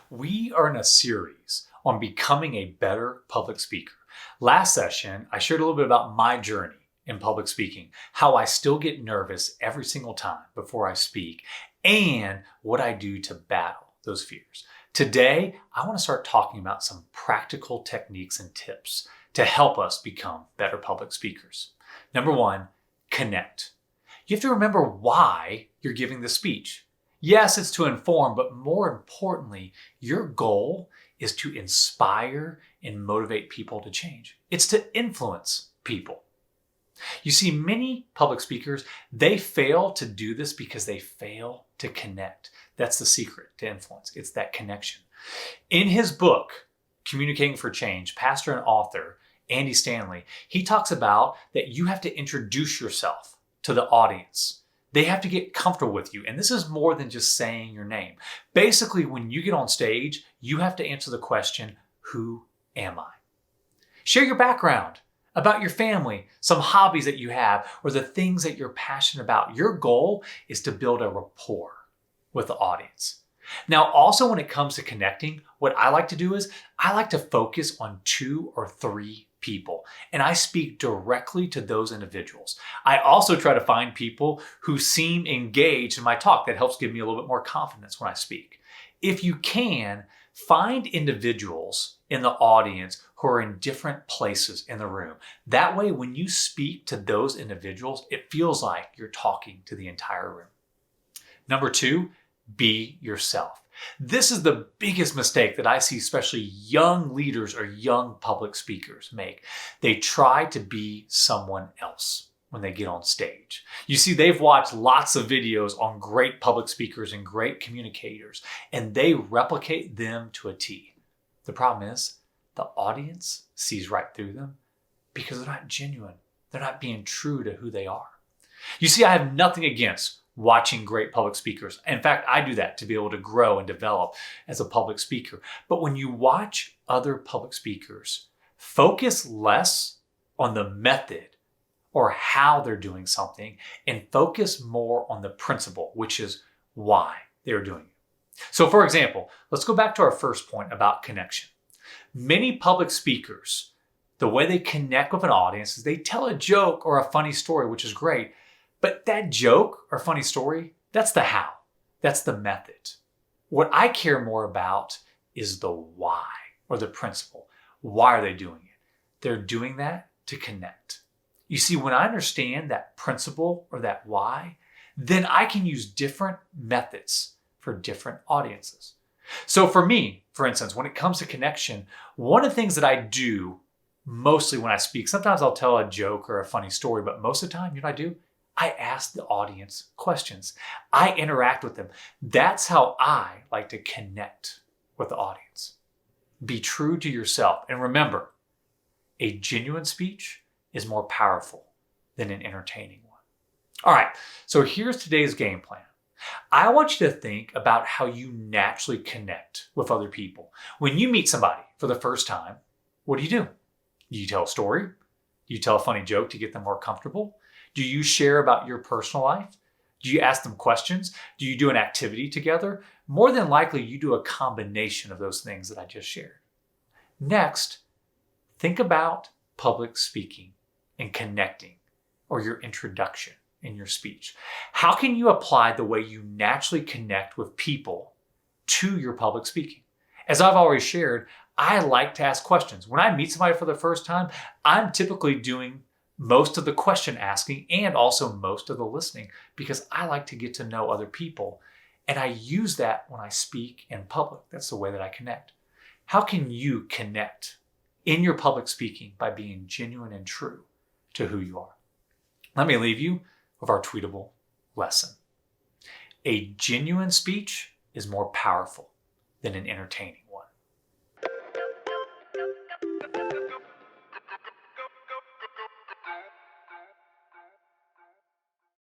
We are in a series on becoming a better public speaker. Last session, I shared a little bit about my journey in public speaking, how I still get nervous every single time before I speak, and what I do to battle those fears. Today, I want to start talking about some practical techniques and tips to help us become better public speakers. Number one, connect. You have to remember why you're giving the speech. Yes, it's to inform, but more importantly, your goal is to inspire and motivate people to change. It's to influence people. You see, many public speakers, they fail to do this because they fail to connect. That's the secret to influence. It's that connection. In his book, Communicating for Change, pastor and author Andy Stanley, he talks about that you have to introduce yourself to the audience. They have to get comfortable with you. And this is more than just saying your name. Basically, when you get on stage, you have to answer the question, who am I? Share your background about your family, some hobbies that you have, or the things that you're passionate about. Your goal is to build a rapport with the audience. Now, also when it comes to connecting, what I like to do is I like to focus on 2 or 3 people, and I speak directly to those individuals. I also try to find people who seem engaged in my talk. That helps give me a little bit more confidence when I speak. If you can, find individuals in the audience who are in different places in the room. That way, when you speak to those individuals, it feels like you're talking to the entire room. Number 2, be yourself. This is the biggest mistake that I see especially young leaders or young public speakers make. They try to be someone else when they get on stage. You see, they've watched lots of videos on great public speakers and great communicators, and they replicate them to a T. The problem is the audience sees right through them because they're not genuine. They're not being true to who they are. You see, I have nothing against watching great public speakers. In fact, I do that to be able to grow and develop as a public speaker. But when you watch other public speakers, focus less on the method or how they're doing something and focus more on the principle, which is why they're doing it. So for example, let's go back to our first point about connection. Many public speakers, the way they connect with an audience is they tell a joke or a funny story, which is great. But that joke or funny story, that's the how. That's the method. What I care more about is the why or the principle. Why are they doing it? They're doing that to connect. You see, when I understand that principle or that why, then I can use different methods for different audiences. So for me, for instance, when it comes to connection, one of the things that I do mostly when I speak, sometimes I'll tell a joke or a funny story, but most of the time, you know what I do? I ask the audience questions. I interact with them. That's how I like to connect with the audience. Be true to yourself. And remember, a genuine speech is more powerful than an entertaining one. All right, so here's today's game plan. I want you to think about how you naturally connect with other people. When you meet somebody for the first time, what do? Do you tell a story? Do you tell a funny joke to get them more comfortable? Do you share about your personal life? Do you ask them questions? Do you do an activity together? More than likely, you do a combination of those things that I just shared. Next, think about public speaking and connecting or your introduction in your speech. How can you apply the way you naturally connect with people to your public speaking? As I've already shared, I like to ask questions. When I meet somebody for the first time, I'm typically doing most of the question asking and also most of the listening because I like to get to know other people. And I use that when I speak in public. That's the way that I connect. How can you connect in your public speaking by being genuine and true to who you are? Let me leave you with our tweetable lesson. A genuine speech is more powerful than an entertaining